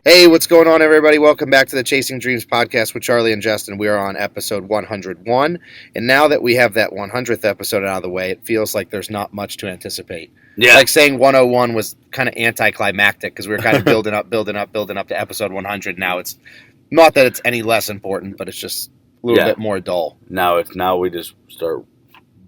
Hey, what's going on, everybody? Welcome back to the Chasing Dreams podcast with Charlie and Justin. We are on episode 101. And now that we have that 100th episode out of the way, it feels like there's not much to anticipate. Yeah. Like saying 101 was kind of anticlimactic because we were kind of building up to episode 100. Now it's not that it's any less important, but it's just a little bit more dull. Now we just start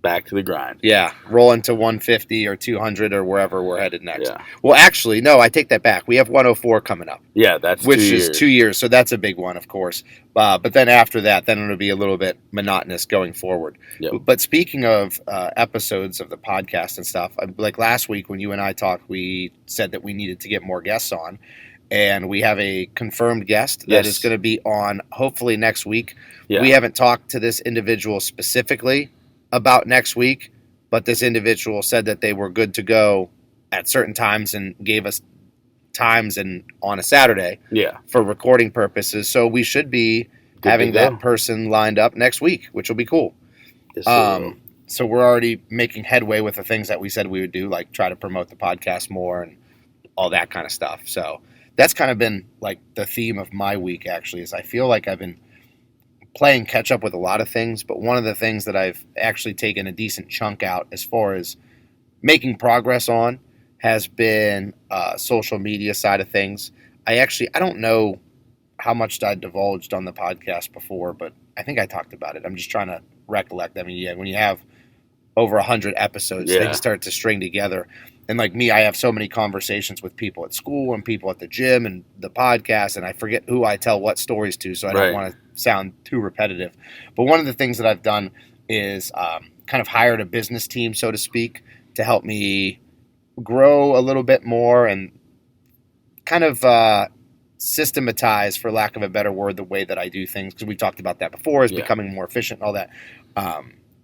back to the grind. Yeah, rolling to 150 or 200 or wherever we're headed next. Yeah. Well, actually, no, I take that back. We have 104 coming up. Yeah, that's which 2 is years. 2 years, so that's a big one, of course. But then after that, then it'll be a little bit monotonous going forward. Yep. But speaking of episodes of the podcast and stuff, like last week when you and I talked, we said that we needed to get more guests on. And we have a confirmed guest that is going to be on hopefully next week. Yeah. We haven't talked to this individual specifically about next week, but this individual said that they were good to go at certain times and gave us times and on a Saturday for recording purposes. So we should be having that person lined up next week, which will be cool. So we're already making headway with the things that we said we would do, like try to promote the podcast more and all that kind of stuff. So that's kind of been like the theme of my week, actually, is I feel like I've been playing catch up with a lot of things, but one of the things that I've actually taken a decent chunk out as far as making progress on has been social media side of things. I don't know how much I divulged on the podcast before, but I think I talked about it. I'm just trying to recollect. I mean, yeah, when you have over 100 episodes, things start to string together. And like me, I have so many conversations with people at school and people at the gym and the podcast, and I forget who I tell what stories to, so I don't want to sound too repetitive. But one of the things that I've done is kind of hired a business team, so to speak, to help me grow a little bit more and kind of systematize, for lack of a better word, the way that I do things, because we talked about that before, is becoming more efficient and all that.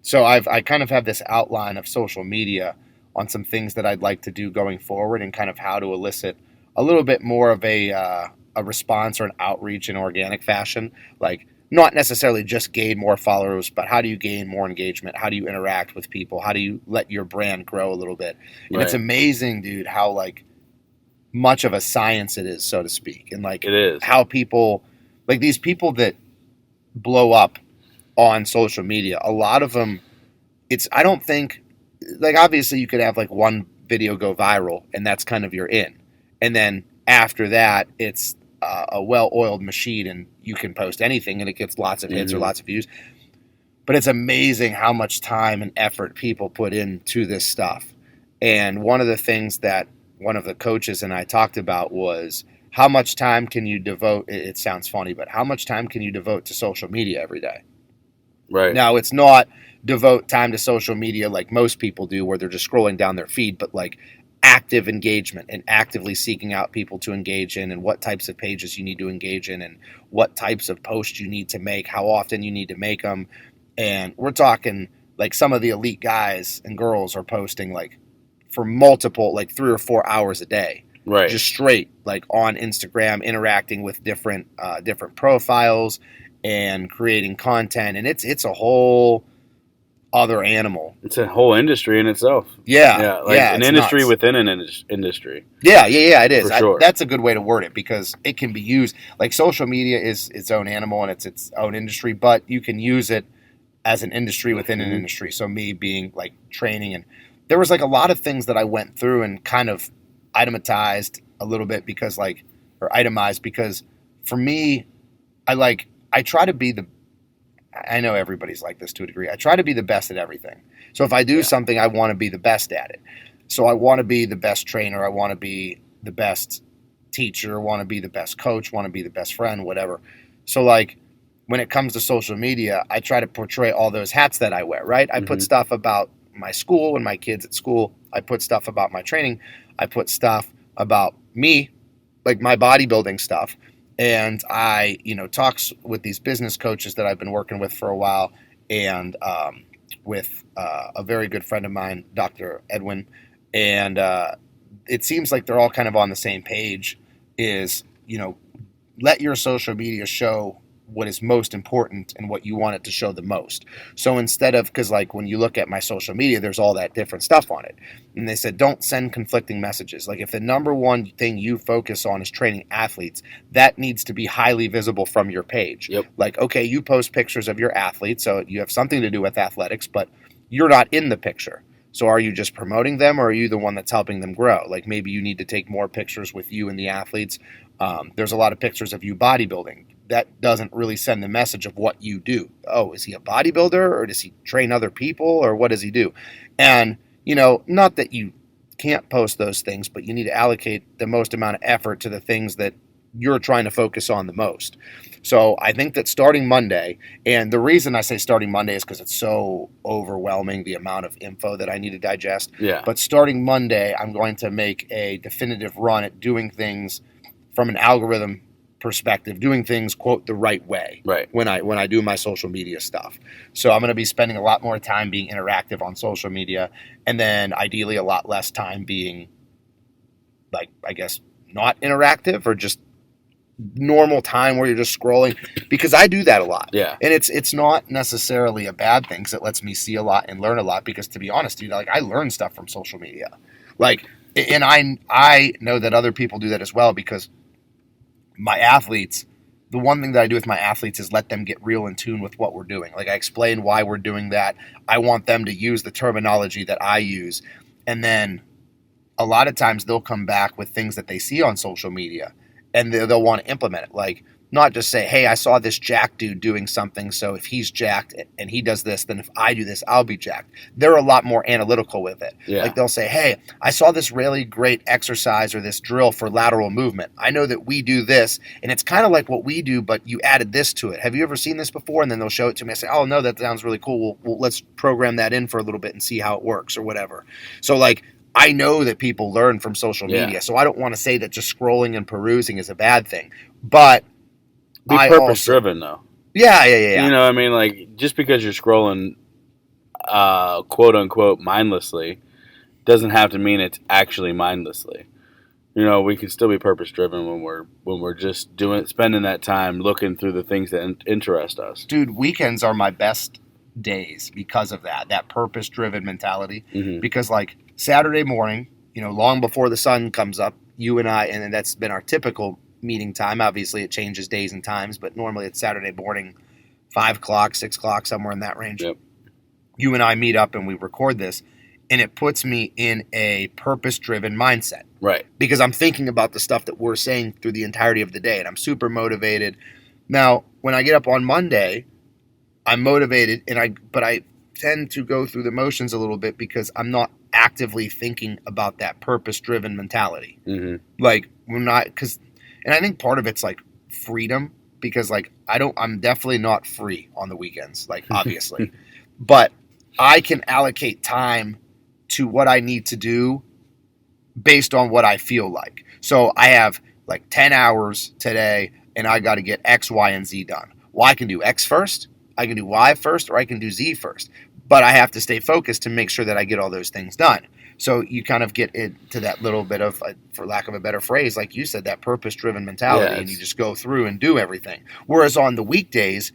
So I kind of have this outline of social media on some things that I'd like to do going forward and kind of how to elicit a little bit more of a response or an outreach in organic fashion. Like, not necessarily just gain more followers, but how do you gain more engagement? How do you interact with people? How do you let your brand grow a little bit? And it's amazing, dude, how like much of a science it is, so to speak. And like it is. How people, like these people that blow up on social media, a lot of them, I don't think, like obviously you could have like one video go viral and that's kind of your in. And then after that, it's a well-oiled machine and you can post anything and it gets lots of hits or lots of views. But it's amazing how much time and effort people put into this stuff. And one of the things that one of the coaches and I talked about was how much time can you devote, it sounds funny, but how much time can you devote to social media every day? Right. Now, it's not devote time to social media like most people do where they're just scrolling down their feed, but like active engagement and actively seeking out people to engage in and what types of pages you need to engage in and what types of posts you need to make, how often you need to make them. And we're talking like some of the elite guys and girls are posting like for multiple, like 3 or 4 hours a day. Right. Just straight, like on Instagram, interacting with different profiles and creating content. And it's a whole other animal. It's a whole industry in itself. Yeah. An industry nuts. within an industry. Yeah, it is. For sure. That's a good way to word it because it can be used, like social media is its own animal and it's its own industry, but you can use it as an industry within an industry. So me being like training, and there was like a lot of things that I went through and kind of itemized a little bit because for me, I try to be I know everybody's like this to a degree. I try to be the best at everything. So if I do something, I want to be the best at it. So I want to be the best trainer. I want to be the best teacher. I want to be the best coach. Want to be the best friend, whatever. So like when it comes to social media, I try to portray all those hats that I wear, right? I put stuff about my school and my kids at school. I put stuff about my training. I put stuff about me, like my bodybuilding stuff. And I, talks with these business coaches that I've been working with for a while and with a very good friend of mine, Dr. Edwin. And it seems like they're all kind of on the same page is, let your social media show what is most important and what you want it to show the most. So instead of, because like when you look at my social media, there's all that different stuff on it. And they said, don't send conflicting messages. Like if the number one thing you focus on is training athletes, that needs to be highly visible from your page. Yep. Like, okay, you post pictures of your athletes, so you have something to do with athletics, but you're not in the picture. So are you just promoting them, or are you the one that's helping them grow? Like maybe you need to take more pictures with you and the athletes. There's a lot of pictures of you bodybuilding. That doesn't really send the message of what you do. Oh, is he a bodybuilder, or does he train other people, or what does he do? And, not that you can't post those things, but you need to allocate the most amount of effort to the things that you're trying to focus on the most. So I think that starting Monday, and the reason I say starting Monday is because it's so overwhelming, the amount of info that I need to digest. Yeah. But starting Monday, I'm going to make a definitive run at doing things from an algorithm perspective, doing things, quote, the right way. Right. When I do my social media stuff. So I'm going to be spending a lot more time being interactive on social media, and then ideally a lot less time being, like, I guess, not interactive, or just normal time where you're just scrolling, because I do that a lot. Yeah. And it's not necessarily a bad thing, because it lets me see a lot and learn a lot, because to be honest, dude, like I learn stuff from social media. Like, and I know that other people do that as well, because my athletes, the one thing that I do with my athletes is let them get real in tune with what we're doing. Like I explain why we're doing that. I want them to use the terminology that I use. And then a lot of times they'll come back with things that they see on social media, and they'll want to implement it. Like, not just say, hey, I saw this jacked dude doing something, so if he's jacked and he does this, then if I do this, I'll be jacked. They're a lot more analytical with it. Yeah. Like they'll say, hey, I saw this really great exercise or this drill for lateral movement. I know that we do this, and it's kind of like what we do, but you added this to it. Have you ever seen this before? And then they'll show it to me. I say, oh, no, that sounds really cool. Well, let's program that in for a little bit and see how it works or whatever. So, like, I know that people learn from social media, so I don't want to say that just scrolling and perusing is a bad thing. But be purpose driven, though. Yeah. You know what I mean? Like, just because you're scrolling, quote unquote, mindlessly, doesn't have to mean it's actually mindlessly. We can still be purpose driven when we're just spending that time looking through the things that interest us. Dude, weekends are my best days because of that purpose driven mentality. Mm-hmm. Because like Saturday morning, long before the sun comes up, you and I, and that's been our typical meeting time. Obviously it changes days and times, but normally it's Saturday morning, 5 o'clock, 6 o'clock, somewhere in that range. Yep. You and I meet up and we record this, and it puts me in a purpose-driven mindset. Right. Because I'm thinking about the stuff that we're saying through the entirety of the day, and I'm super motivated. Now, when I get up on Monday, I'm motivated, but I tend to go through the motions a little bit because I'm not actively thinking about that purpose-driven mentality. Mm-hmm. Like, we're not, and I think part of it's like freedom, because like I'm definitely not free on the weekends, like obviously, but I can allocate time to what I need to do based on what I feel like. So I have like 10 hours today and I got to get X, Y, and Z done. Well, I can do X first, I can do Y first, or I can do Z first, but I have to stay focused to make sure that I get all those things done. So you kind of get into that little bit of, for lack of a better phrase, like you said, that purpose-driven mentality, and you just go through and do everything. Whereas on the weekdays,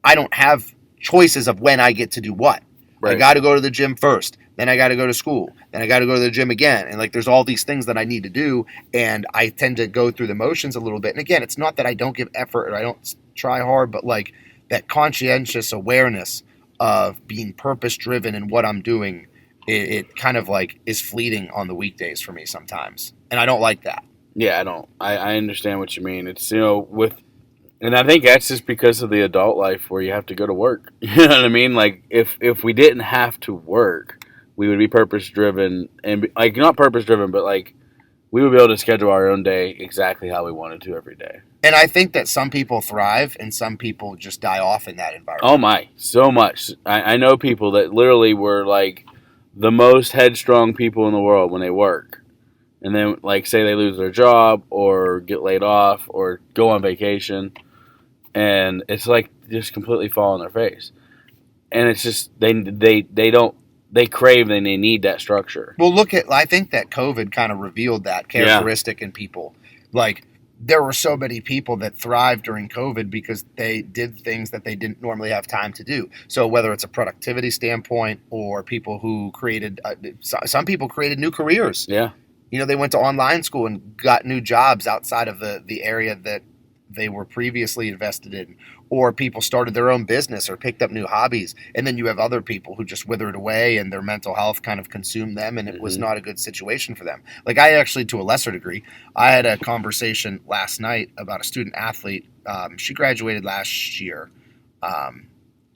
I don't have choices of when I get to do what. Right. I got to go to the gym first, then I got to go to school, then I got to go to the gym again. And like there's all these things that I need to do, and I tend to go through the motions a little bit. And again, it's not that I don't give effort or I don't try hard, but like that conscientious awareness of being purpose-driven in what I'm doing, it kind of like is fleeting on the weekdays for me sometimes. And I don't like that. Yeah, I don't. I understand what you mean. It's, and I think that's just because of the adult life where you have to go to work. You know what I mean? Like if we didn't have to work, we would be purpose driven, and like not purpose driven, but like we would be able to schedule our own day exactly how we wanted to every day. And I think that some people thrive and some people just die off in that environment. Oh my, so much. I know people that literally were like the most headstrong people in the world when they work. And then like say they lose their job or get laid off or go on vacation, and it's like just completely fall on their face. And it's just they crave and they need that structure. Well, I think that COVID kind of revealed that characteristic in people. Like there were so many people that thrived during COVID because they did things that they didn't normally have time to do. So whether it's a productivity standpoint or people who created, some people created new careers. Yeah. They went to online school and got new jobs outside of the area that they were previously invested in, or people started their own business or picked up new hobbies. And then you have other people who just withered away and their mental health kind of consumed them, and it was not a good situation for them. Like, I actually, to a lesser degree, I had a conversation last night about a student athlete. She graduated last year,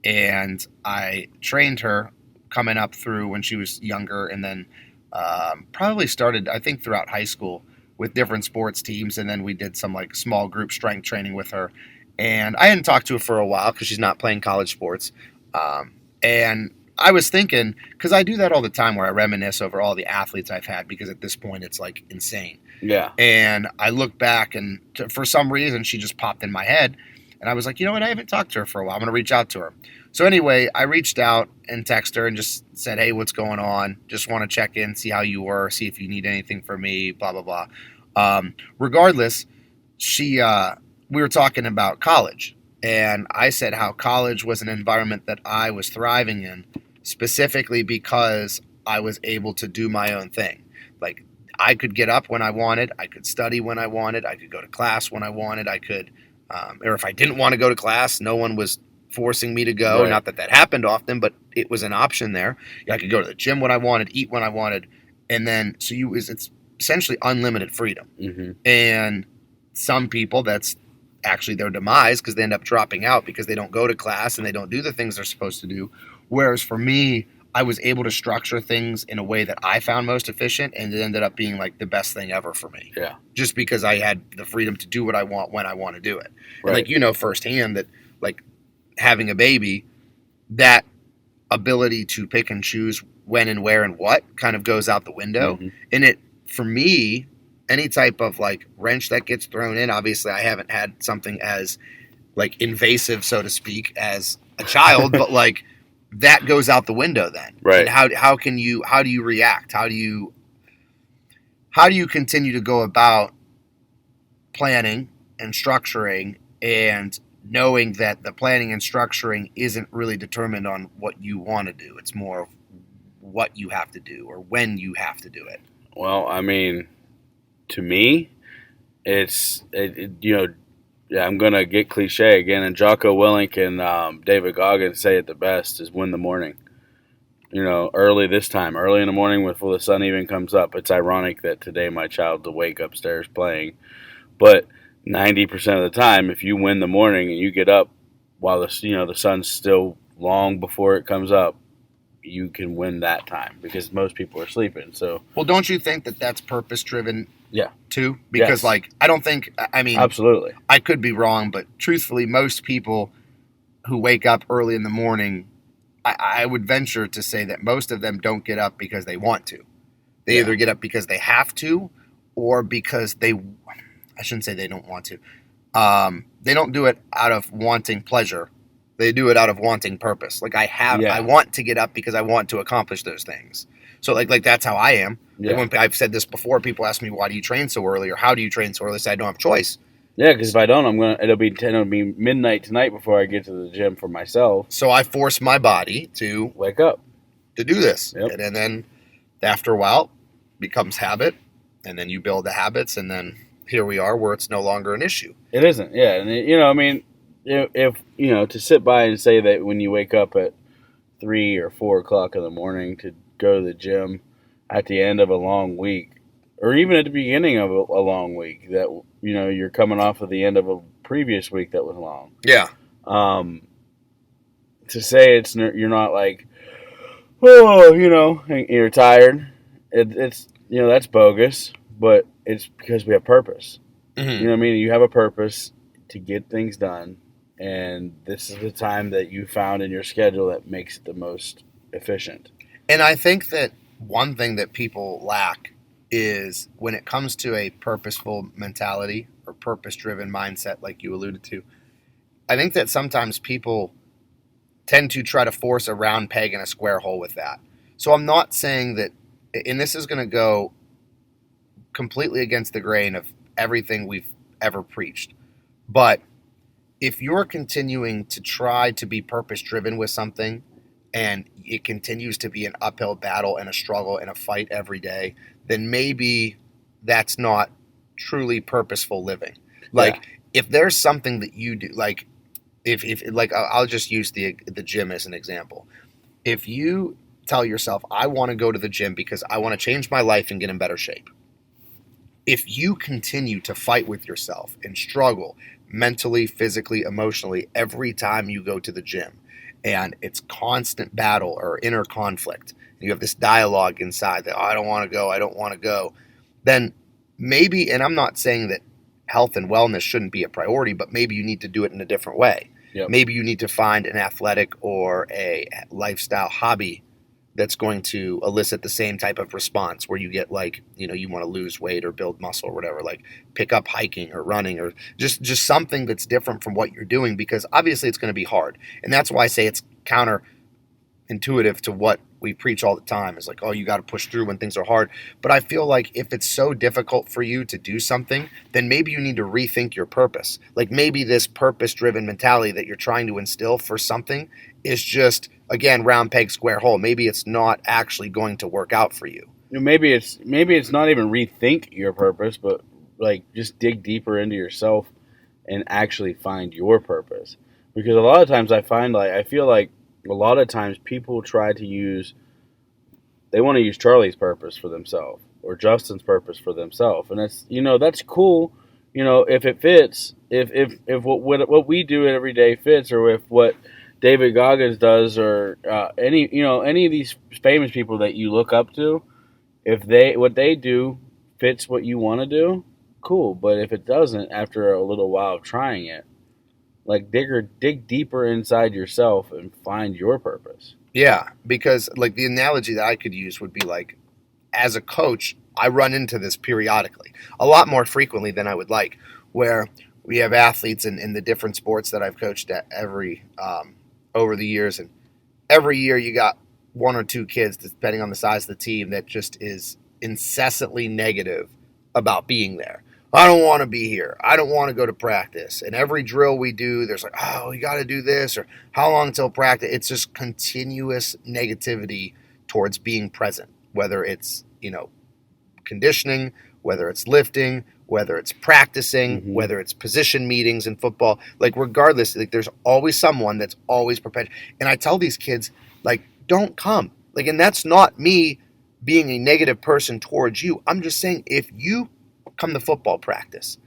and I trained her coming up through when she was younger, and then probably started, I think, throughout high school with different sports teams, and then we did some like small group strength training with her. And I hadn't talked to her for a while because she's not playing college sports. And I was thinking, because I do that all the time where I reminisce over all the athletes I've had, because at this point it's like insane. Yeah. And I look back, and for some reason she just popped in my head. And I was like, you know what? I haven't talked to her for a while. I'm going to reach out to her. So anyway, I reached out and texted her and just said, hey, what's going on? Just want to check in, see how you were, see if you need anything from me, blah, blah, blah. Regardless, we were talking about college. And I said how college was an environment that I was thriving in, specifically because I was able to do my own thing. Like, I could get up when I wanted. I could study when I wanted. I could go to class when I wanted. I could, or if I didn't want to go to class, no one was forcing me to go. Right. Not that that happened often, but it was an option there. I could go to the gym when I wanted, eat when I wanted. And then, so it's essentially unlimited freedom. Mm-hmm. And some people, that's actually their demise, because they end up dropping out because they don't go to class and they don't do the things they're supposed to do. Whereas for me, I was able to structure things in a way that I found most efficient, and it ended up being like the best thing ever for me. Yeah. Just because I had the freedom to do what I want when I want to do it. Right. And like, firsthand that like having a baby, that ability to pick and choose when and where and what kind of goes out the window. Mm-hmm. And it, for me, any type of like wrench that gets thrown in, obviously I haven't had something as like invasive, so to speak, as a child, but like that goes out the window then. Right. And how do you react? How do you continue to go about planning and structuring, and knowing that the planning and structuring isn't really determined on what you want to do. It's more of what you have to do or when you have to do it. Well, I mean, to me, I'm going to get cliche again, and Jocko Willink and David Goggins say it the best, is win the morning. Early in the morning before the sun even comes up. It's ironic that today my child's awake upstairs playing, but 90% of the time, if you win the morning and you get up while the sun's still long before it comes up, you can win that time because most people are sleeping. So, well, don't you think that that's purpose driven? Yeah. Too, because yes. I don't think. I mean, absolutely. I could be wrong, but truthfully, most people who wake up early in the morning, I would venture to say that most of them don't get up because they want to. They either get up because they have to, or because I shouldn't say they don't want to. They don't do it out of wanting pleasure. They do it out of wanting purpose. Like I want to get up because I want to accomplish those things. So like that's how I am. Yeah. Like I've said this before. People ask me, why do you train so early, or how do you train so early? I say I don't have a choice. Yeah, because if I don't, it'll be midnight tonight before I get to the gym for myself. So I force my body to wake up to do this, yep. And then after a while, it becomes habit, and then you build the habits, and then here we are where it's no longer an issue. It isn't, yeah. And if to sit by and say that when you wake up at 3 or 4 o'clock in the morning to go to the gym at the end of a long week, or even at the beginning of a long week, that you're coming off of the end of a previous week that was long. Yeah. To say you're not like, you're tired. It's that's bogus, but it's because we have purpose. Mm-hmm. You know what I mean? You have a purpose to get things done, and this is the time that you found in your schedule that makes it the most efficient. And I think that one thing that people lack is when it comes to a purposeful mentality or purpose-driven mindset, like you alluded to, I think that sometimes people tend to try to force a round peg in a square hole with that. So I'm not saying that, and this is going to go completely against the grain of everything we've ever preached. But if you're continuing to try to be purpose driven with something and it continues to be an uphill battle and a struggle and a fight every day, then maybe that's not truly purposeful living. Like, if there's something that you do, like, if like, I'll just use the gym as an example. If you tell yourself, I want to go to the gym because I want to change my life and get in better shape. If you continue to fight with yourself and struggle mentally, physically, emotionally every time you go to the gym, and it's constant battle or inner conflict, and you have this dialogue inside that, oh, I don't want to go, then maybe, and I'm not saying that health and wellness shouldn't be a priority, but maybe you need to do it in a different way. Yep. Maybe you need to find an athletic or a lifestyle hobby that's going to elicit the same type of response where you get, like, you want to lose weight or build muscle or whatever, like pick up hiking or running or just something that's different from what you're doing, because obviously it's going to be hard. And that's why I say it's counterintuitive to what we preach all the time. Is like, oh, you got to push through when things are hard. But I feel like if it's so difficult for you to do something, then maybe you need to rethink your purpose. Like, maybe this purpose-driven mentality that you're trying to instill for something is just, again, round peg, square hole. Maybe it's not actually going to work out for you. Maybe it's not even rethink your purpose, but like just dig deeper into yourself and actually find your purpose. Because a lot of times I feel like a lot of times people they want to use Charlie's purpose for themselves or Justin's purpose for themselves. And that's cool. If it fits, if what we do every day fits, or if what David Goggins does, or any of these famous people that you look up to, if what they do fits what you want to do, cool. But if it doesn't, after a little while of trying it, like dig deeper inside yourself and find your purpose. Yeah, because like the analogy that I could use would be like, as a coach, I run into this periodically, a lot more frequently than I would like, where we have athletes in the different sports that I've coached at over the years, and every year you got one or two kids, depending on the size of the team, that just is incessantly negative about being there. I don't want to be here. I don't want to go to practice. And every drill we do, there's like, oh, we got to do this, or how long till practice? It's just continuous negativity towards being present, whether it's, conditioning, whether it's lifting, whether it's practicing, whether it's position meetings in football. Like, regardless, like, there's always someone that's always prepared. And I tell these kids, like, don't come. Like, and that's not me being a negative person towards you. I'm just saying, if you come to football practice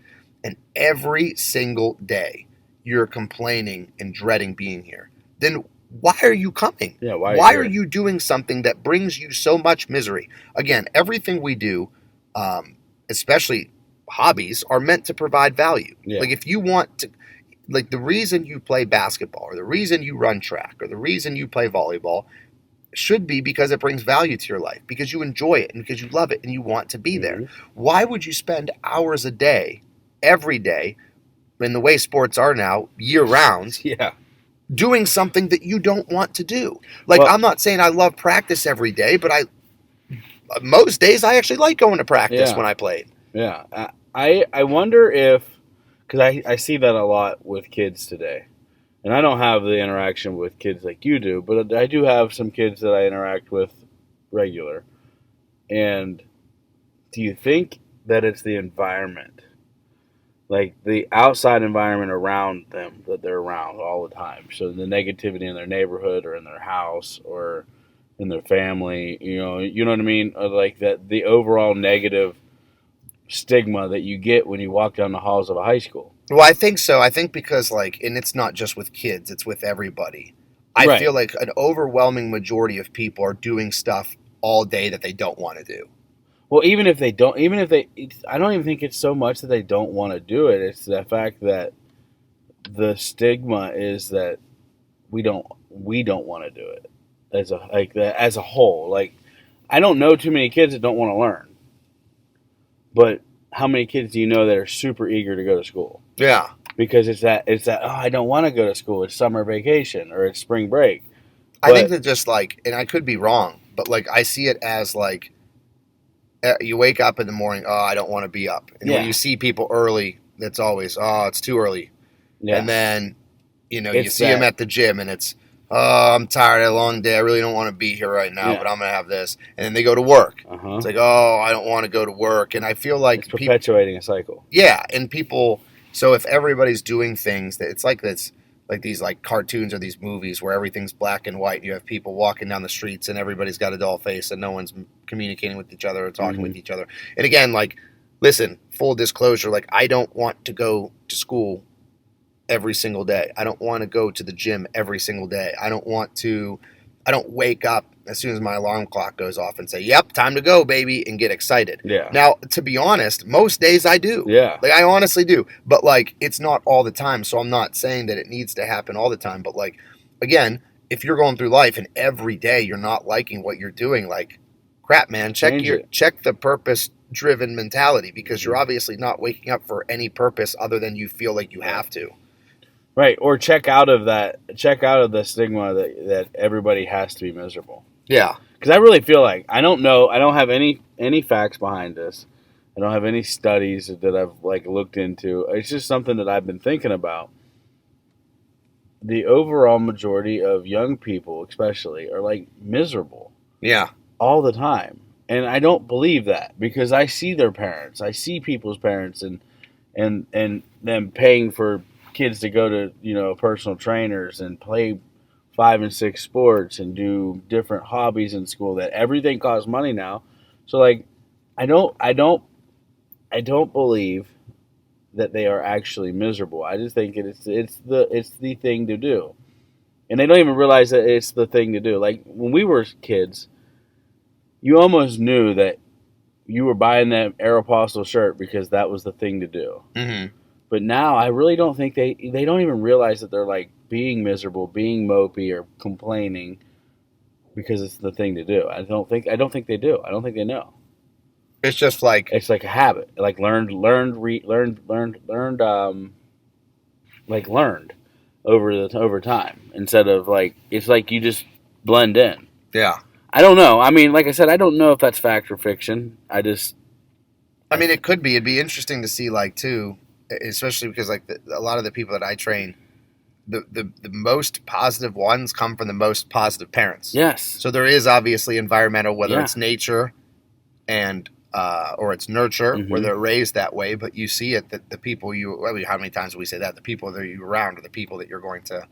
and every single day you're complaining and dreading being here, then why are you coming? Yeah, why are you doing something that brings you so much misery? Again, everything we do, especially hobbies, are meant to provide value. Yeah. Like, if you want to, like, the reason you play basketball or the reason you run track or the reason you play volleyball should be because it brings value to your life, because you enjoy it and because you love it and you want to be there. Why would you spend hours a day, every day, in the way sports are now, year round, doing something that you don't want to do? Like, I'm not saying I love practice every day, but most days I actually like going to practice when I played. Yeah. I wonder if, because I see that a lot with kids today. And I don't have the interaction with kids like you do, but I do have some kids that I interact with regular. And do you think that it's the environment, like the outside environment around them that they're around all the time? So the negativity in their neighborhood or in their house or in their family, you know what I mean? Or like that, the overall negative stigma that you get when you walk down the halls of a high school. Well, I think so. I think because, like, and it's not just with kids, it's with everybody. I feel like an overwhelming majority of people are doing stuff all day that they don't want to do. Well, I don't even think it's so much that they don't want to do it. It's the fact that the stigma is that we don't want to do it as a whole. Like, I don't know too many kids that don't want to learn, but how many kids do you know that are super eager to go to school? Yeah. Because it's that, oh, I don't want to go to school. It's summer vacation or it's spring break. I think that just, like, and I could be wrong, but, like, I see it as, like, you wake up in the morning, oh, I don't want to be up. And when you see people early that's always, oh, it's too early. Yeah. And then, you It's see them that. at the gym and it's, oh, I'm tired. I had a long day. I really don't want to be here right now, Yeah. but I'm going to have this. And then they go to work. Uh-huh. It's like, oh, I don't want to go to work. And I feel like It's perpetuating a cycle. yeah, and people. So if everybody's doing things that it's like this, like these like cartoons or these movies where everything's black and white. You have people walking down the streets and everybody's got a dull face and no one's communicating with each other or talking with each other. And again, like, listen, full disclosure, like I don't want to go to school every single day. I don't want to go to the gym every single day. I don't wake up as soon as my alarm clock goes off and say, yep, time to go, baby, and get excited. Yeah. Now, to be honest, most days I do. Yeah. Like, I honestly do. But, like, it's not all the time, so I'm not saying that it needs to happen all the time. But, like, again, if you're going through life and every day you're not liking what you're doing, like, crap, man, check the purpose-driven mentality because you're obviously not waking up for any purpose other than you feel like you have to. Right, or check out of the stigma that everybody has to be miserable. Yeah. Because I really feel like, I don't have any facts behind this. I don't have any studies that I've like looked into. It's just something that I've been thinking about. The overall majority of young people, especially, are like miserable. Yeah. All the time. And I don't believe that because I see their parents. I see people's parents and them paying for kids to go to, personal trainers and play 5 and 6 sports and do different hobbies in school that everything costs money now. So like I don't believe that they are actually miserable. I just think it's the thing to do. And they don't even realize that it's the thing to do. Like when we were kids, you almost knew that you were buying that Aeropostale shirt because that was the thing to do. Mm-hmm. But now I really don't think they don't even realize that they're like being miserable, being mopey, or complaining because it's the thing to do. I don't think they do. I don't think they know. It's just like It's like a habit, like learned over time instead of like it's like you just blend in. yeah. I don't know. I mean, like I said, I don't know if that's fact or fiction. I mean, it could be. It'd be interesting to see, like, too, especially because, like, a lot of the people that I train, the most positive ones come from the most positive parents. Yes. So there is obviously environmental, whether Yeah. it's nature and or it's nurture, where they're raised that way. But you see it that the people how many times do we say that? The people that you're around are the people that you're going to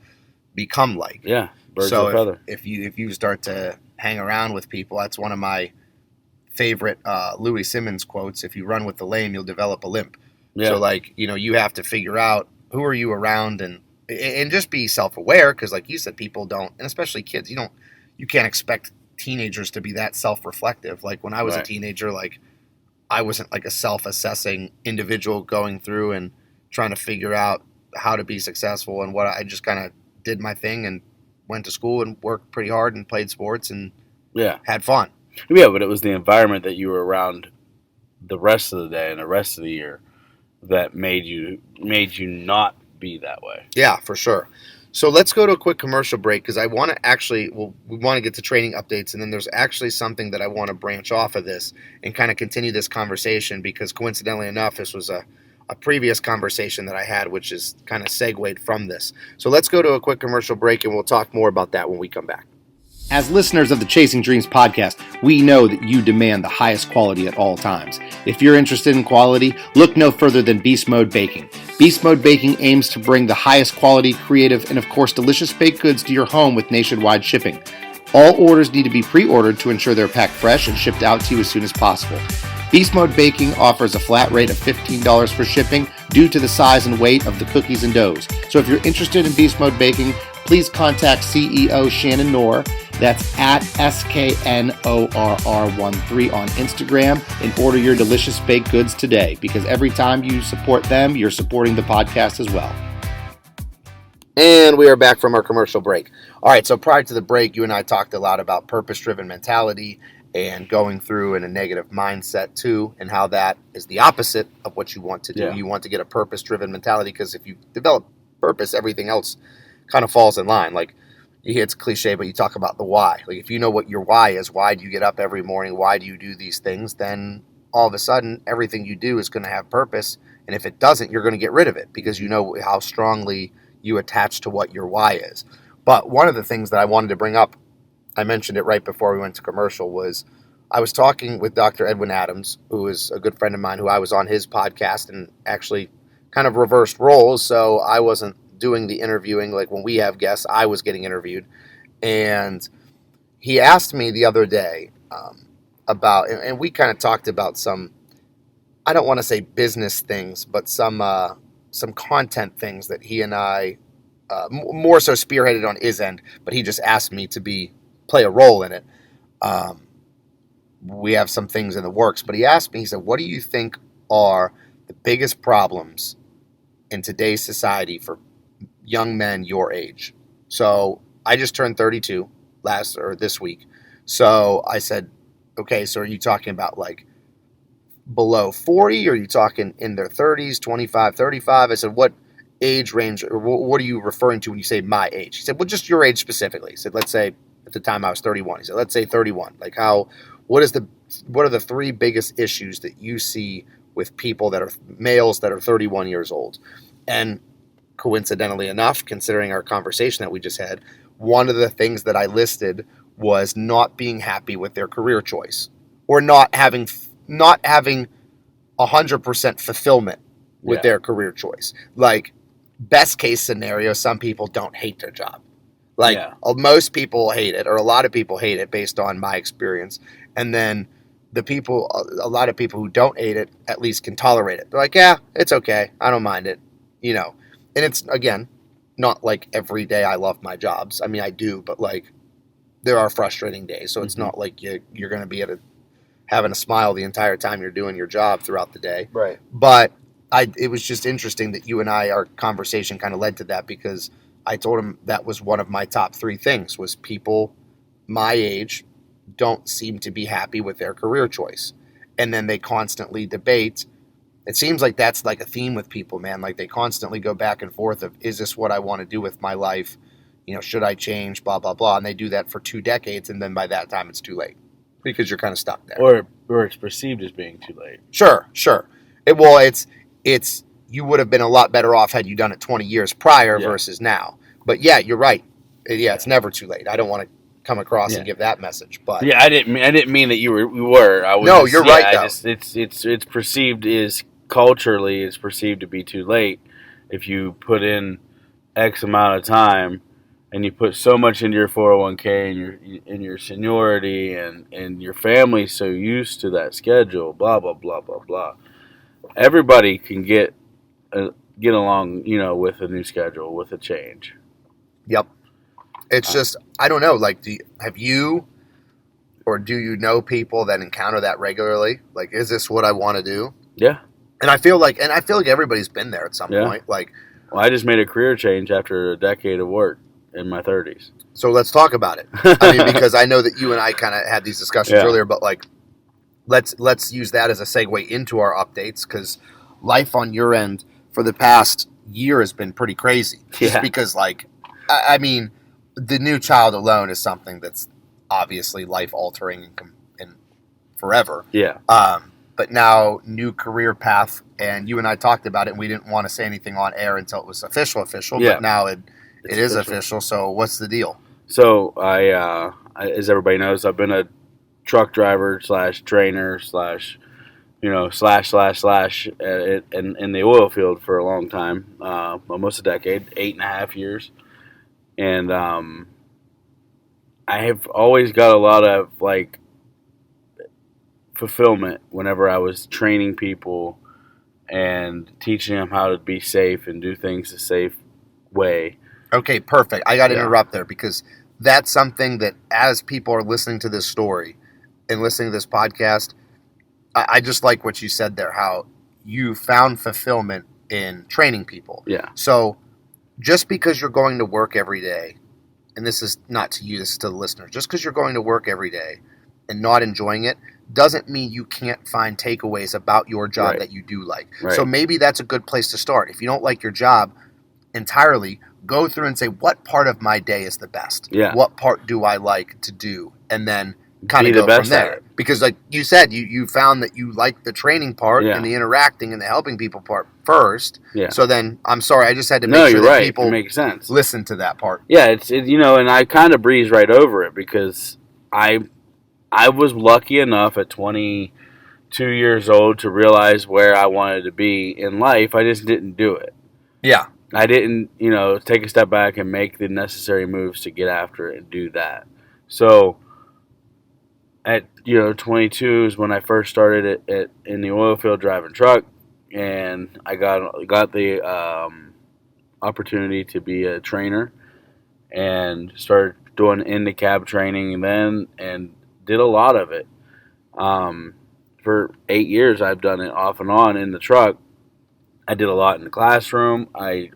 become like. Yeah. Birds so of a feather. if you start to hang around with people, that's one of my favorite Louis Simmons quotes. If you run with the lame, you'll develop a limp. Yeah. So like, you have to figure out who are you around and just be self-aware. Cause like you said, people don't, and especially kids, you can't expect teenagers to be that self-reflective. Like when I was a teenager, like I wasn't like a self-assessing individual going through and trying to figure out how to be successful and what I just kind of did my thing and went to school and worked pretty hard and played sports and had fun. Yeah, but it was the environment that you were around the rest of the day and the rest of the year that made you not be that way. Yeah, for sure. So let's go to a quick commercial break because I want to we want to get to training updates, and then there's actually something that I want to branch off of this and kind of continue this conversation because coincidentally enough, this was a previous conversation that I had, which is kind of segued from this. So let's go to a quick commercial break, and we'll talk more about that when we come back. As listeners of the Chasing Dreams podcast, we know that you demand the highest quality at all times. If you're interested in quality, look no further than Beast Mode Baking. Beast Mode Baking aims to bring the highest quality, creative, and of course delicious baked goods to your home with nationwide shipping. All orders need to be pre-ordered to ensure they're packed fresh and shipped out to you as soon as possible. Beast Mode Baking offers a flat rate of $15 for shipping due to the size and weight of the cookies and doughs. So if you're interested in Beast Mode Baking, please contact CEO Shannon Knorr. That's at SKNORR13 on Instagram and order your delicious baked goods today because every time you support them, you're supporting the podcast as well. And we are back from our commercial break. All right, so prior to the break, you and I talked a lot about purpose-driven mentality and going through in a negative mindset too, and how that is the opposite of what you want to do. Yeah. You want to get a purpose-driven mentality because if you develop purpose, everything else kind of falls in line. Like, it's cliche, but you talk about the why. Like, if you know what your why is, why do you get up every morning, why do you do these things, then all of a sudden, everything you do is going to have purpose, And if it doesn't, you're going to get rid of it because you know how strongly you attach to what your why is. But one of the things that I wanted to bring up, I mentioned it right before we went to commercial, was I was talking with Dr. Edwin Adams, who is a good friend of mine, who I was on his podcast and actually kind of reversed roles. So I wasn't doing the interviewing. Like when we have guests, I was getting interviewed. And he asked me the other day about, and we kind of talked about some, I don't want to say business things, but some content things that he and I more so spearheaded on his end, but he just asked me to play a role in it. We have some things in the works, but he asked me, he said, what do you think are the biggest problems in today's society for young men your age? So I just turned 32 this week. So I said, okay, so are you talking about like below 40? Or are you talking in their 30s, 25, 35? I said, what age range, or what are you referring to when you say my age? He said, well, just your age specifically. He said, let's say at the time I was 31. He said, let's say 31. Like what are the three biggest issues that you see with people that are males that are 31 years old? And coincidentally enough, considering our conversation that we just had, one of the things that I listed was not being happy with their career choice, or not having 100% fulfillment with their career choice. Like, best case scenario, some people don't hate their job. Like, most people hate it, or a lot of people hate it based on my experience. And then a lot of people who don't hate it at least can tolerate it. They're like, yeah, it's okay. I don't mind it. And it's, again, not like every day I love my jobs. I mean, I do, but like there are frustrating days. So it's not like you're going to be having a smile the entire time you're doing your job throughout the day. Right. But it was just interesting that you and our conversation kind of led to that, because I told him that was one of my top 3 things, was people my age don't seem to be happy with their career choice. And then they constantly debate. It seems like that's like a theme with people, man. Like they constantly go back and forth of, is this what I want to do with my life? Should I change? Blah, blah, blah. And they do that for 2 decades. And then by that time it's too late because you're kind of stuck there. Or it's perceived as being too late. Sure. It's you would have been a lot better off had you done it 20 years prior versus now. But yeah, you're right. Yeah, it's never too late. I don't want to come across and give that message, but yeah, I didn't mean that you were. I was no, you're right. Though. It's perceived as culturally, it's perceived to be too late if you put in X amount of time and you put so much into your 401k and your seniority and your family's so used to that schedule. Blah blah blah blah blah. Everybody can get along, with a new schedule, with a change. Yep. It's just, I don't know, like, do you know people that encounter that regularly? Like, is this what I want to do? Yeah. And I feel like everybody's been there at some point. Like, well, I just made a career change after a decade of work in my 30s. So let's talk about it. I mean, because I know that you and I kind of had these discussions earlier, but like, let's use that as a segue into our updates, because life on your end for the past year has been pretty crazy. Just because, like, I mean, the new child alone is something that's obviously life-altering and forever. Yeah. But now, new career path, and you and I talked about it, and we didn't want to say anything on air until it was official. But now it is official. So what's the deal? So I as everybody knows, I've been a truck driver / trainer / in the oil field for a long time, almost a decade, 8.5 years. And I have always got a lot of like fulfillment whenever I was training people and teaching them how to be safe and do things the safe way. Okay, perfect. I got to interrupt there, because that's something that, as people are listening to this story and listening to this podcast, I just like what you said there, how you found fulfillment in training people. Yeah. So just because you're going to work every day, and this is not to you, this is to the listeners, just because you're going to work every day and not enjoying it doesn't mean you can't find takeaways about your job that you do like. Right. So maybe that's a good place to start. If you don't like your job entirely, go through and say, what part of my day is the best? Yeah. What part do I like to do? And then kind be of the go best from at there. it. Because like you said, you found that you liked the training part Yeah. and the interacting and the helping people part first. Yeah. So then, I'm sorry, I just had to No, make sure you're that right. people It makes sense. listen to that part. Yeah, and I kind of breezed right over it because I was lucky enough at 22 years old to realize where I wanted to be in life. I just didn't do it. Yeah. I didn't, take a step back and make the necessary moves to get after it and do that. So at 22 is when I first started in the oil field driving truck, and I got the opportunity to be a trainer and started doing in the cab training then and did a lot of it. For 8 years, I've done it off and on in the truck. I did a lot in the classroom. I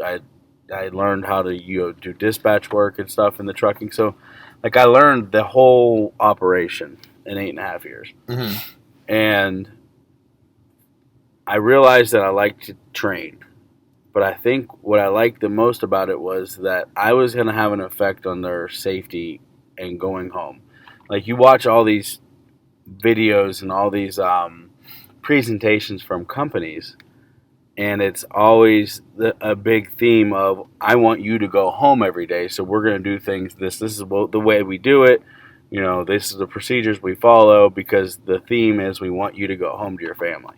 learned how to do dispatch work and stuff in the trucking. So, like, I learned the whole operation in 8.5 years. Mm-hmm. And I realized that I like to train. But I think what I liked the most about it was that I was going to have an effect on their safety and going home. Like, you watch all these videos and all these presentations from companies, and it's always a big theme of, I want you to go home every day, so we're going to do things this is the way we do it. This is the procedures we follow because the theme is we want you to go home to your family.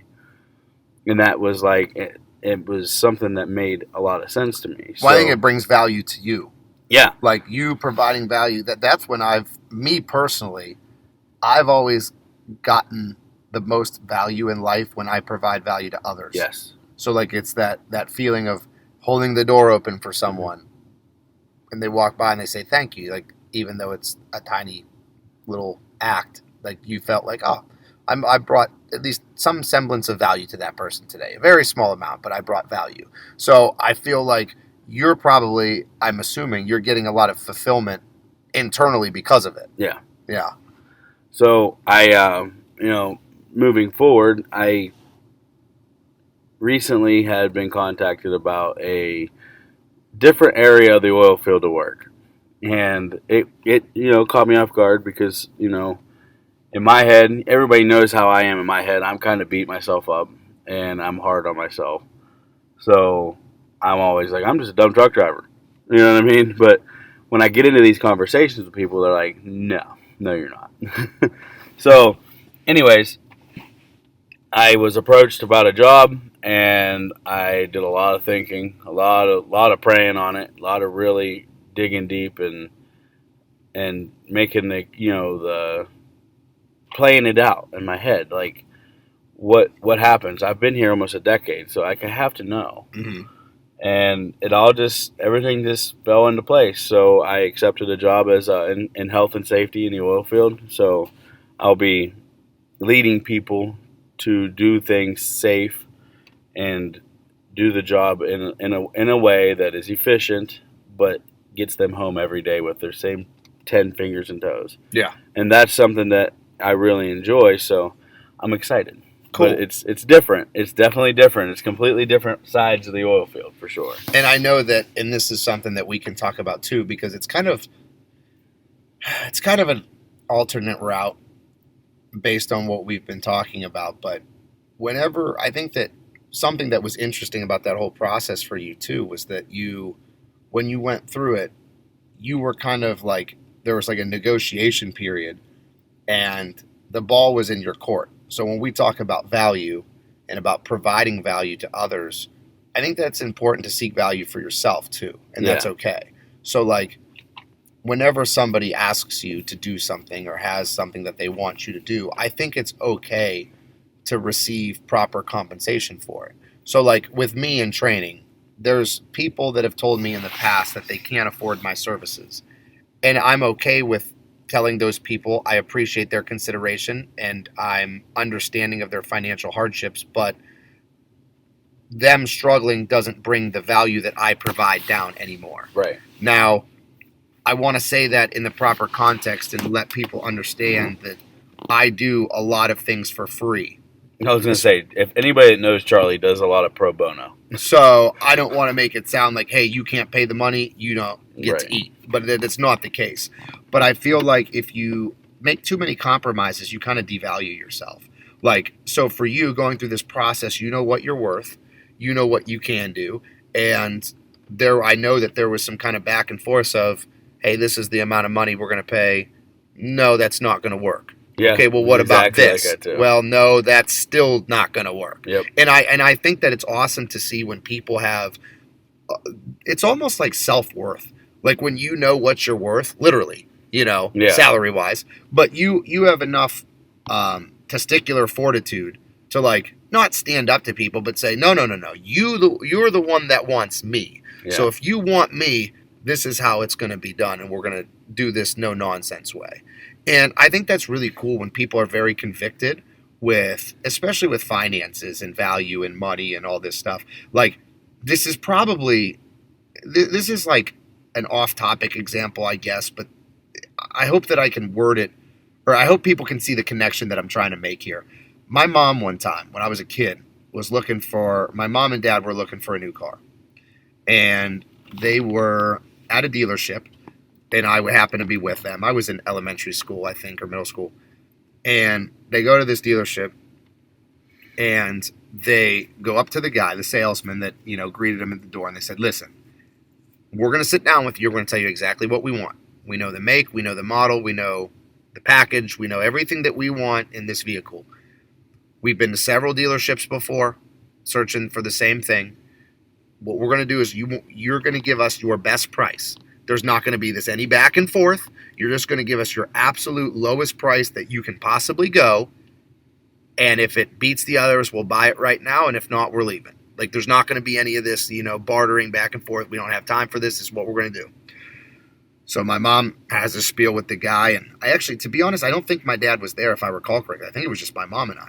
And that was like, it was something that made a lot of sense to me. Well, I think it brings value to you. Yeah. Like, you providing value, that's when me personally, I've always gotten the most value in life when I provide value to others. Yes. So, like, it's that feeling of holding the door open for someone, and they walk by and they say thank you, like, even though it's a tiny little act, like, you felt like, oh, I brought at least some semblance of value to that person today. A very small amount, but I brought value. So I feel like you're probably, I'm assuming, you're getting a lot of fulfillment internally because of it. Yeah. Yeah. So I, moving forward, I recently had been contacted about a different area of the oil field to work. And it caught me off guard because, in my head, everybody knows how I am in my head. I'm kind of beat myself up and I'm hard on myself. So I'm always like, I'm just a dumb truck driver. You know what I mean? But when I get into these conversations with people, they're like, no, you're not. So anyways, I was approached about a job and I did a lot of thinking, a lot of praying on it, a lot of really digging deep and making the playing it out in my head, like what happens. I've been here almost a decade, so I have to know. Mm-hmm. And everything just fell into place. So I accepted a job as in health and safety in the oil field. So I'll be leading people to do things safe and do the job in a way that is efficient, but gets them home every day with their same 10 fingers and toes. Yeah. And that's something that I really enjoy, so I'm excited. Cool. But it's different. It's definitely different. It's completely different sides of the oil field, for sure. And I know that, and this is something that we can talk about too, because it's kind of an alternate route based on what we've been talking about. But I think that something that was interesting about that whole process for you too was that when you went through it, you were kind of like, there was like a negotiation period and the ball was in your court. So when we talk about value and about providing value to others, I think that's important to seek value for yourself too. And that's okay. So like, whenever somebody asks you to do something or has something that they want you to do, I think it's okay to receive proper compensation for it. So like with me in training, there's people that have told me in the past that they can't afford my services. And I'm okay with telling those people I appreciate their consideration and I'm understanding of their financial hardships, but them struggling doesn't bring the value that I provide down anymore. Right. Now, I want to say that in the proper context and let people understand that I do a lot of things for free. I was going to say, if anybody that knows Charlie does a lot of pro bono. So I don't want to make it sound like, hey, you can't pay the money, you don't get Right. to eat. But it's not the case. But I feel like if you make too many compromises, you kind of devalue yourself. Like, so for you going through this process, you know what you're worth, you know what you can do, and I know that there was some kind of back and forth of, hey, this is the amount of money we're going to pay. No, that's not going to work. Yeah, okay, well, what about exactly this? like that too. Well, no, that's still not going to work. Yep. And I think that it's awesome to see when people have. It's almost like self-worth, like when you know what you're worth, literally, salary wise, but you have enough testicular fortitude to like not stand up to people, but say, no, you're the one that wants me. Yeah. So if you want me, this is how it's going to be done, and we're going to do this no nonsense way. And I think that's really cool when people are very convicted with, especially with finances and value and money and all this stuff. Like, this is like an off-topic example, I guess, but I hope that I can word it, or I hope people can see the connection that I'm trying to make here. My mom, one time when I was a kid, my mom and dad were looking for a new car. And they were at a dealership, and I would happen to be with them. I was in elementary school, I think, or middle school. And they go to this dealership, and they go up to the guy, the salesman that, greeted him at the door, and they said, listen, we're going to sit down with you. We're going to tell you exactly what we want. We know the make, we know the model, we know the package, we know everything that we want in this vehicle. We've been to several dealerships before, searching for the same thing. What we're going to do is you're going to give us your best price. There's not going to be any back and forth. You're just going to give us your absolute lowest price that you can possibly go. And if it beats the others, we'll buy it right now. And if not, we're leaving. Like, there's not going to be any of this, bartering back and forth. We don't have time for this. This is what we're going to do. So my mom has a spiel with the guy. And I actually, to be honest, I don't think my dad was there, if I recall correctly. I think it was just my mom and I.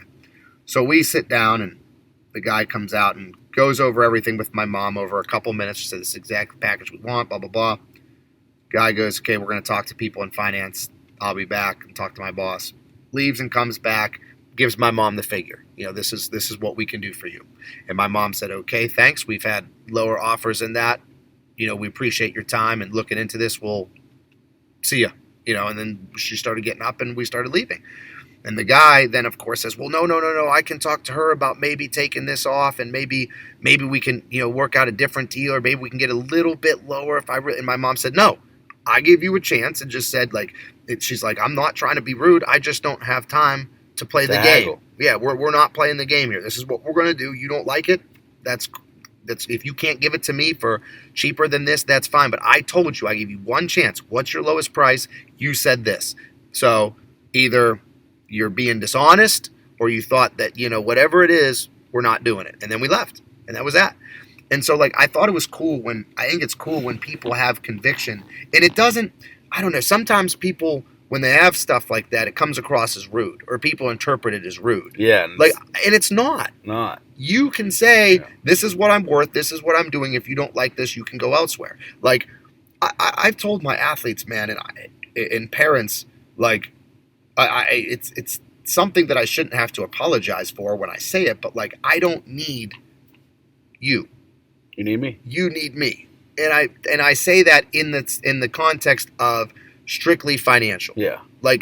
So we sit down, and the guy comes out and goes over everything with my mom over a couple minutes. She said, this is exactly the package we want, blah, blah, blah. Guy goes, okay, we're going to talk to people in finance. I'll be back and talk to my boss. Leaves and comes back, gives my mom the figure. This is what we can do for you. And my mom said, okay, thanks. We've had lower offers than that. We appreciate your time and looking into this. We'll see ya. And then she started getting up, and we started leaving. And the guy then, of course, says, well, no, I can talk to her about maybe taking this off, and maybe we can, work out a different deal, or maybe we can get a little bit lower if I really. And my mom said, no, I gave you a chance, and just said, she's like, I'm not trying to be rude. I just don't have time to play the game. Yeah, we're not playing the game here. This is what we're going to do. You don't like it? That's if you can't give it to me for cheaper than this, that's fine. But I told you, I gave you one chance. What's your lowest price? You said this. So either you're being dishonest, or you thought that, whatever it is, we're not doing it. And then we left. And that was that. And so, I thought it was cool I think it's cool when people have conviction. And it doesn't, I don't know, sometimes people, when they have stuff like that, it comes across as rude, or people interpret it as rude. Yeah. And it's not. Not. You can say, this is what I'm worth, this is what I'm doing. If you don't like this, you can go elsewhere. I've told my athletes, man, and parents, it's something that I shouldn't have to apologize for when I say it, but I don't need you. You need me. You need me, and I say that in the context of strictly financial. Yeah.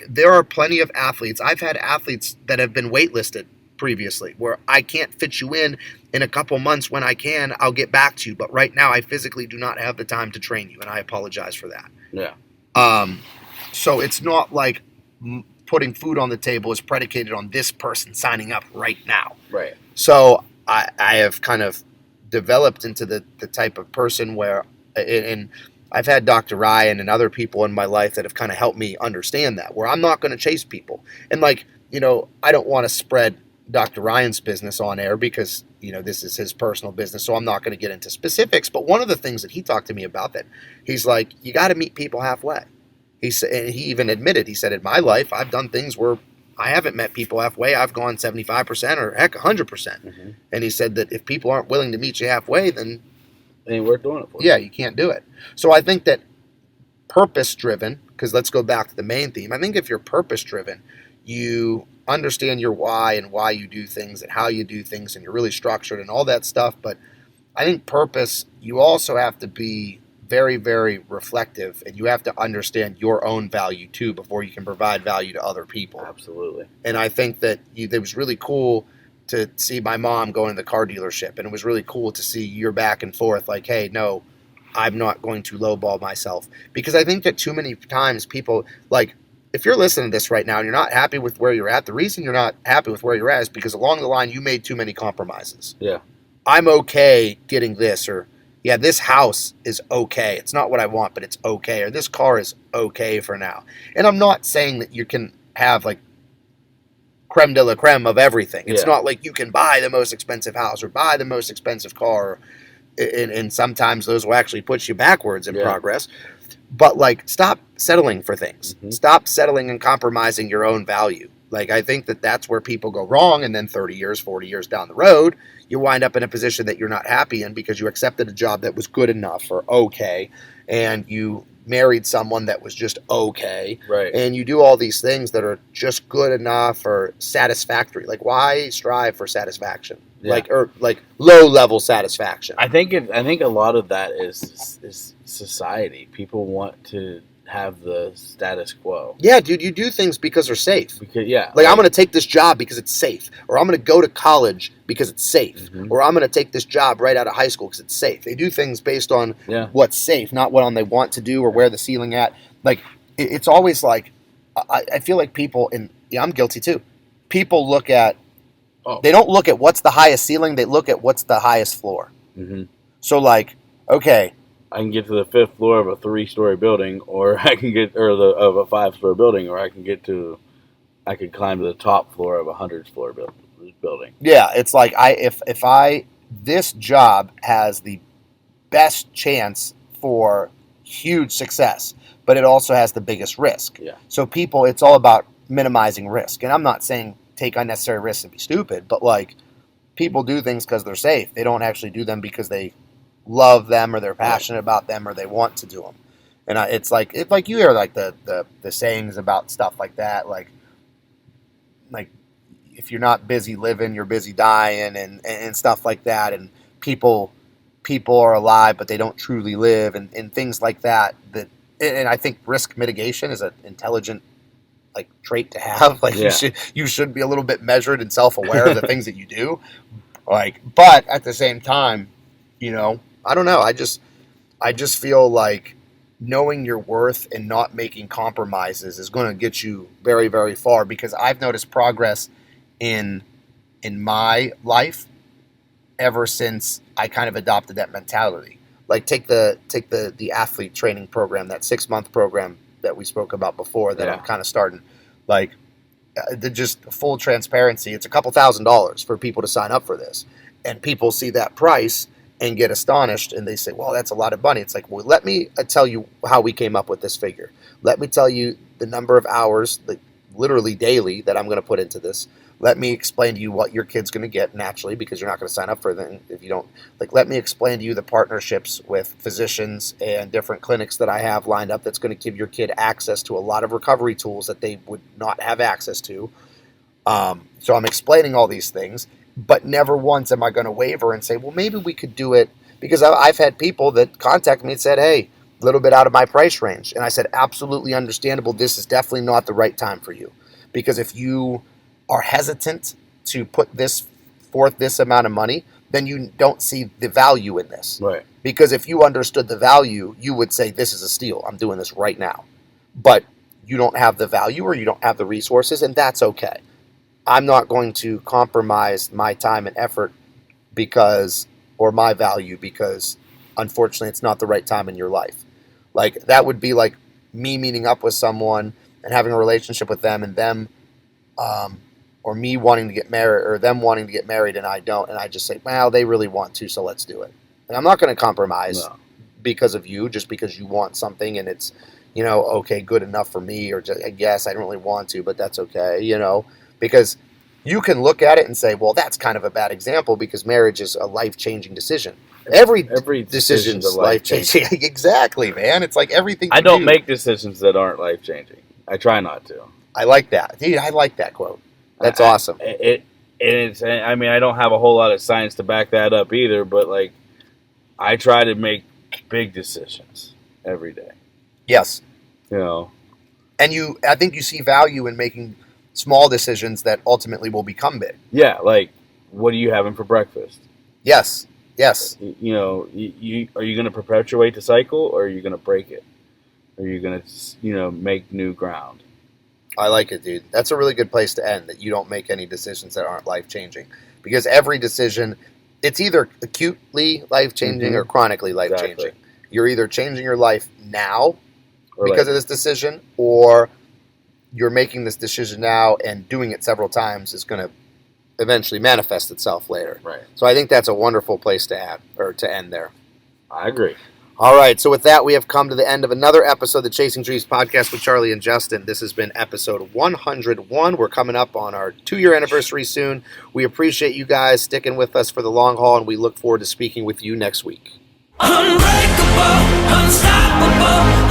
There are plenty of athletes. I've had athletes that have been waitlisted previously, where I can't fit you in a couple months. When I can, I'll get back to you. But right now, I physically do not have the time to train you, and I apologize for that. Yeah. So it's not like putting food on the table is predicated on this person signing up right now. Right. So I have kind of developed into the type of person where, and I've had Dr. Ryan and other people in my life that have kind of helped me understand that, where I'm not going to chase people. And I don't want to spread Dr. Ryan's business on air because, this is his personal business. So I'm not going to get into specifics. But one of the things that he talked to me about, that he's like, you got to meet people halfway. He said, and he even admitted, he said, in my life, I've done things where I haven't met people halfway. I've gone 75% or heck, 100%. Mm-hmm. And he said that if people aren't willing to meet you halfway, then it ain't worth doing it for. Yeah, you can't do it. So I think that purpose-driven, because let's go back to the main theme. I think if you're purpose-driven, you understand your why and why you do things and how you do things, and you're really structured and all that stuff. But I think purpose, you also have to be very, very reflective, and you have to understand your own value too before you can provide value to other people. Absolutely. And I think that it was really cool to see my mom go into the car dealership, and it was really cool to see your back and forth, like, hey, no, I'm not going to lowball myself. Because I think that too many times people, like, if you're listening to this right now and you're not happy with where you're at, the reason you're not happy with where you're at is because along the line you made too many compromises. Yeah. I'm okay getting this, or yeah, this house is okay. It's not what I want, but it's okay. Or this car is okay for now. And I'm not saying that you can have like creme de la creme of everything. It's not like you can buy the most expensive house or buy the most expensive car. And sometimes those will actually put you backwards in progress. But like, stop settling for things. Mm-hmm. Stop settling and compromising your own value. Like, I think that that's where people go wrong. And then 30 years, 40 years down the road, you wind up in a position that you're not happy in because you accepted a job that was good enough or okay. And you married someone that was just okay. Right. And you do all these things that are just good enough or satisfactory. Like, why strive for satisfaction? Yeah. Like low level satisfaction. I think a lot of that is society. People want to have the status quo. Yeah, dude, you do things because they're safe. Like I'm going to take this job because it's safe, or I'm going to go to college because it's safe, mm-hmm. or I'm going to take this job right out of high school because it's safe. They do things based on what's safe, not what they want to do or where the ceiling at. Like, it's always like, I feel like people, and I'm guilty too. People look at. They don't look at what's the highest ceiling. They look at what's the highest floor. Mm-hmm. So, like, okay, I can get to the 5th floor of a 3-story building, or I can get of a 5-story building, or I could climb to the top floor of a 100-floor building. Yeah, it's like this job has the best chance for huge success, but it also has the biggest risk. Yeah. So people, it's all about minimizing risk, and I'm not saying take unnecessary risks and be stupid, but like, people do things because they're safe. They don't actually do them because they love them or they're passionate about them or they want to do them. And it's like you hear like the sayings about stuff like that, like if you're not busy living, you're busy dying, and stuff like that. And people are alive, but they don't truly live, and things like that. And I think risk mitigation is an intelligent trait to have. You should be a little bit measured and self-aware of the things that you do. But at the same time, I don't know. I just feel like knowing your worth and not making compromises is going to get you very, very far, because I've noticed progress in my life ever since I kind of adopted that mentality. Like, take the athlete training program, that 6-month program that we spoke about before that I'm kind of starting. Like, just full transparency, it's a couple $1,000s for people to sign up for this. And people see that price and get astonished, and they say, well, that's a lot of money. It's like, well, let me tell you how we came up with this figure. Let me tell you the number of hours, literally daily, that I'm going to put into this. Let me explain to you what your kid's going to get naturally, because you're not going to sign up for them if you don't. Let me explain to you the partnerships with physicians and different clinics that I have lined up that's going to give your kid access to a lot of recovery tools that they would not have access to. So I'm explaining all these things, but never once am I going to waver and say, well, maybe we could do it, because I've had people that contact me and said, hey, a little bit out of my price range. And I said, absolutely understandable. This is definitely not the right time for you, because if you are hesitant to put forth this amount of money, then you don't see the value in this. Right. Because if you understood the value, you would say, this is a steal. I'm doing this right now. But you don't have the value, or you don't have the resources, and that's okay. I'm not going to compromise my time and effort or my value because, unfortunately, it's not the right time in your life. Like, that would be like me meeting up with someone and having a relationship with them, and them, or me wanting to get married, or them wanting to get married and I don't, and I just say, well, they really want to, so let's do it. And I'm not going to compromise because of you, just because you want something and it's, okay, good enough for me, or just, I guess I don't really want to, but that's okay, because you can look at it and say, well, that's kind of a bad example, because marriage is a life-changing decision. Every decision's life-changing. Exactly, man. It's like everything I don't make decisions that aren't life-changing. I try not to. I like that. Dude, I like that quote. That's awesome. I don't have a whole lot of science to back that up either, but I try to make big decisions every day. Yes. You know, And I think you see value in making small decisions that ultimately will become big. yeah, like what are you having for breakfast? Yes. Yes. You know, are you going to perpetuate the cycle, or are you going to break it? Are you going to, make new ground? I like it, dude. That's a really good place to end, that you don't make any decisions that aren't life-changing. Because every decision, it's either acutely life-changing or chronically life-changing. Exactly. You're either changing your life now Or because like, of this decision, or you're making this decision now and doing it several times is going to eventually manifest itself later. right. So I think that's a wonderful place to end there. I agree. All right, so with that, we have come to the end of another episode of the Chasing Dreams podcast with Charlie and Justin. This has been episode 101. We're coming up on our 2-year anniversary soon. We appreciate you guys sticking with us for the long haul, and we look forward to speaking with you next week. Unbreakable, unstoppable.